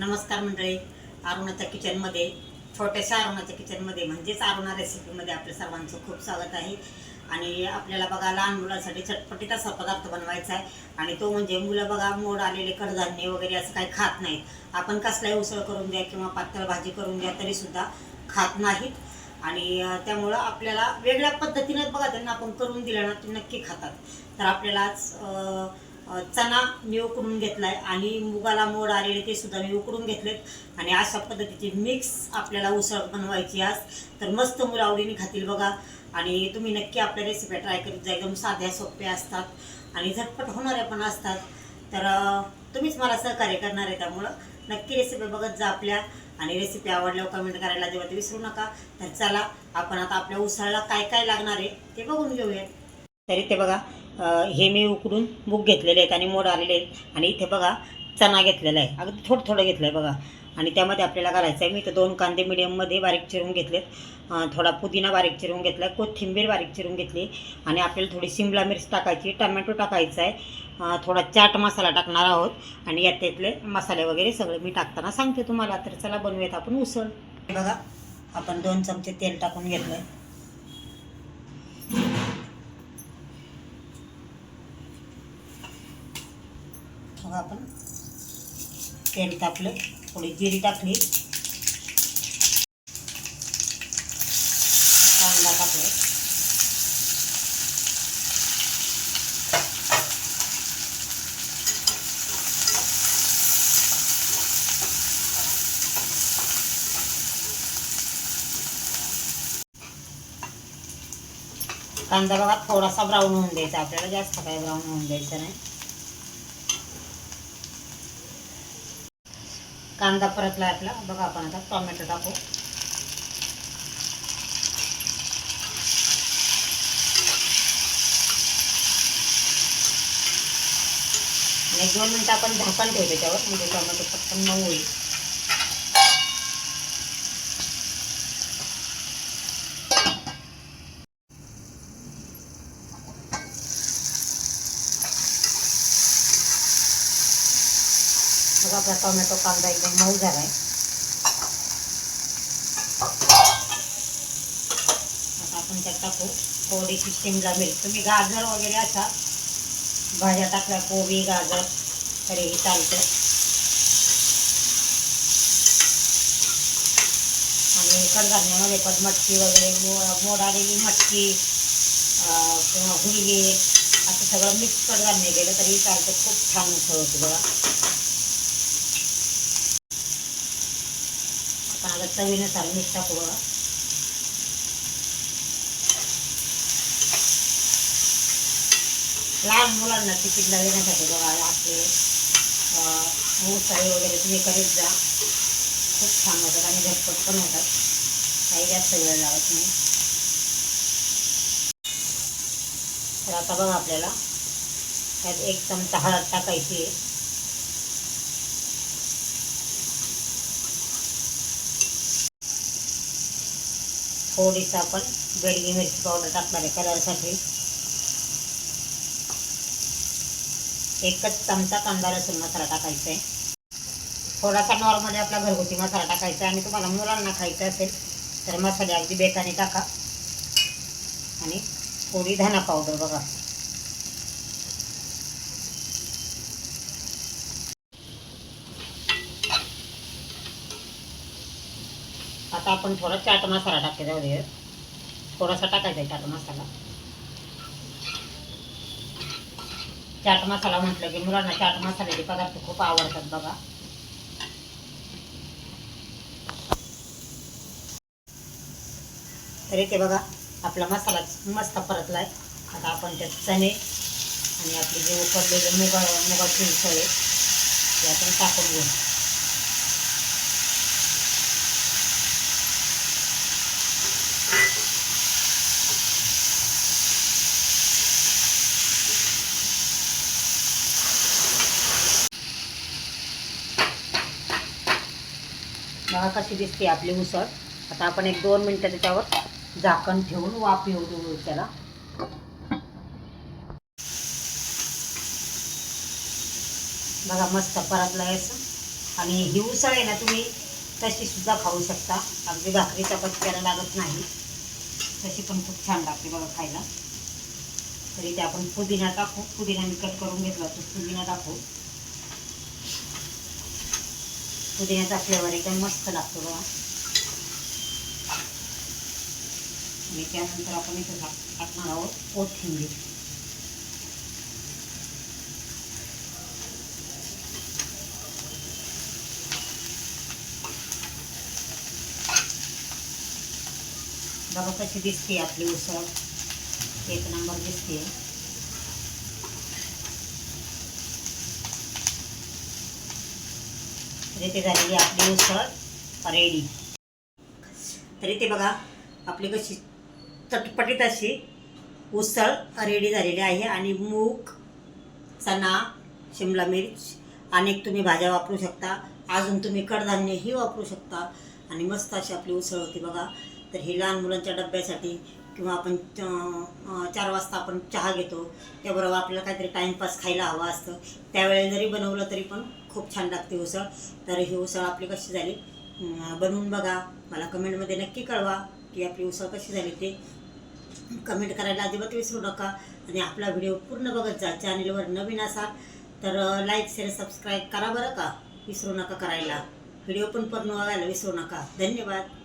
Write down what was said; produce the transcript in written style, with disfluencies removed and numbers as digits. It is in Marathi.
नमस्कार मंडळी, अरुणाच्या किचनमध्ये, छोट्याशा अरुणाच्या किचनमध्ये म्हणजेच अरुणा रेसिपीमध्ये आपल्या सर्वांचं खूप स्वागत आहे. आणि आपल्याला बघा लहान मुलांसाठी चटपटीत असा पदार्थ बनवायचा आहे. आणि तो म्हणजे मुलं बघा मोड आलेले कडधान्य वगैरे असं काही खात नाहीत. आपण कसलाही उसळ करून द्या किंवा पातळ भाजी करून द्या तरीसुद्धा खात नाहीत. आणि त्यामुळं आपल्याला वेगळ्या पद्धतीनं बघा त्यांना आपण करून दिलं ना ते नक्की खातात. तर आपल्याला आज चणा मी उकडून घेतलाय आणि मुगाला मोड आलेले ते सुद्धा मी उकडून घेतलेत आणि अशा पद्धतीची मिक्स आपल्याला उसळ बनवायची आज. तर मस्त मुलं आवडीने खातील बघा. आणि तुम्ही नक्की आपल्या रेसिपी ट्राय करीत जा. एकदम साध्या सोप्या असतात आणि झटपट होणाऱ्या पण असतात. तर तुम्हीच मला सहकार्य करणार आहे, त्यामुळं नक्की रेसिपी बघत जा आपल्या. आणि रेसिपी आवडल्यावर कमेंट करायला अजिबात विसरू नका. तर चला आपण आता आपल्या उसळला काय काय लागणार आहे ते बघून घेऊया. तरी ते बघा हे मी उकडून मूग घेतलेले आहेत आणि मोड आलेले आहेत. आणि इथे बघा चणा घेतलेला आहे, अगदी थोडं थोडं घेतलं आहे बघा. आणि त्यामध्ये आपल्याला घालायचं आहे, मी तर 2 कांदे मिडियममध्ये बारीक चिरून घेतलेत, थोडा पुदिना बारीक चिरून घेतला आहे, कोथिंबीर बारीक चिरून घेतली. आणि आपल्याला थोडी शिमला मिरच टाकायची, टमॅटो टाकायचा आहे, थोडा चाट मसाला टाकणार आहोत. आणि यातले मसाले वगैरे सगळे मी टाकताना सांगते तुम्हाला. तर चला बनवूयात आपण उसळ. बघा आपण 2 चमचे तेल टाकून घेतलं आहे. मग आपण तेल टाकलं, थोडी जिरी टाकली, कांदा टाकला, कांदा बघा थोडासा ब्राऊन होऊन द्यायचा आपल्याला, जास्त काही ब्राऊन होऊन द्यायचं नाही. कांदा परतला आपला बघा. आपण आता टोमॅटो टाकू. आणि 2 मिनिटं आपण झाकण ठेवू त्याच्यावर, म्हणजे टोमॅटो पटकन मऊ होईल. बघा आपला टोमॅटो कांदा एकदम मऊ झाला आहे. आता आपण त्यात टाकू थोडीशी शिमला मिरच. तुम्ही गाजर वगैरे असा भाज्या टाकल्या, कोबी गाजर तरीही चालतं. आणि कडधान्यामध्ये पण मटकी वगैरे, मोड आलेली मटकी किंवा हुलगे असं सगळं मिक्स कडधान्य गेलं तरी चालतं. खूप छान उसळ होती बघा. आपण आता चवीनुसार मीठ टाकू बघा. लहान मुलांना टिफिनला देण्यासाठी बघा आपले उसळी वगैरे तुम्ही करीत जा. खूप छान होतात आणि झटपट पण होतात, काही जास्त वेळ लागत नाही. तर आता बघा आपल्याला त्यात 1 चमचा हळद टाकायची आहे. थोडीसं आपण बेडगी मिरची पावडर टाकणार आहे कलरसाठी. 1 चमचा कांदा लसूण मसाला टाकायचा आहे. थोडासा नॉर्मली आपला घरगुती मसाला टाकायचा आहे. आणि तुम्हाला मुलांना खायचं असेल तर मसाले अगदी बेताने टाका. आणि थोडी धना पावडर बघा. आता आपण थोडा चाट मसाला टाकते, जाऊ दे थोडासा टाकायचा आहे चाट मसाला. चाट मसाला म्हटलं की मुलांना चाट मसाल्याचे पदार्थ खूप आवडतात बघा. तरी ते बघा आपला मसाला मस्त परतलाय. आता आपण त्यात चणे आणि आपले जे उकडलेले मुगाची उसळ आहे ते आपण टाकून घेऊ. बघा कशी दिसते आपली उसळ. आता आपण 1-2 मिनटं त्याच्यावर झाकण ठेवून वाफ येऊ देऊ त्याला. बघा मस्त परतलं आहे असं. आणि ही उसळ आहे ना तुम्ही तशी सुद्धा खाऊ शकता, अगदी भाकरी चपाती करायला लागत नाही, तशी पण खूप छान लागते बघा खायला. तर इथे आपण पुदिना टाकू, पुदिना मी कट करून घेतला तो पुदिना टाकू. पुदिन्याचा फ्लेवर एकदम मस्त लागतो बघा. आणि त्यानंतर आपण इथे टाकणार आहोत कोथिंबीर. बघा कशी दिसते आपली उसळ, एक नंबर दिसते. तर इथे झालेली आपली उसळ रेडी. तर इथे बघा आपली कशी चटपटीत अशी उसळ रेडी झालेली आहे. आणि मूग, चणा, शिमला मिर्च अनेक तुम्ही भाज्या वापरू शकता, अजून तुम्ही कडधान्यही वापरू शकता. आणि मस्त अशी आपली उसळ होती बघा. तर ही लहान मुलांच्या डब्यासाठी किंवा आपण 4 वाजता आपण चहा घेतो त्याबरोबर आपल्याला काहीतरी टाईमपास खायला हवा असतं, त्यावेळेला जरी बनवलं तरी पण खूप छान लागते उसळ. तर ही उसळ आपली कशी झाली बनवून बघा, मला कमेंटमध्ये नक्की कळवा की आपली उसळ कशी झाली ते. कमेंट करायला अजिबात विसरू नका. आणि आपला व्हिडिओ पूर्ण बघत जा. चॅनलवर नवीन असाल तर लाईक शेअर सबस्क्राईब करा बरं का, विसरू नका करायला. व्हिडिओ पण पूर्ण बघायला विसरू नका. धन्यवाद.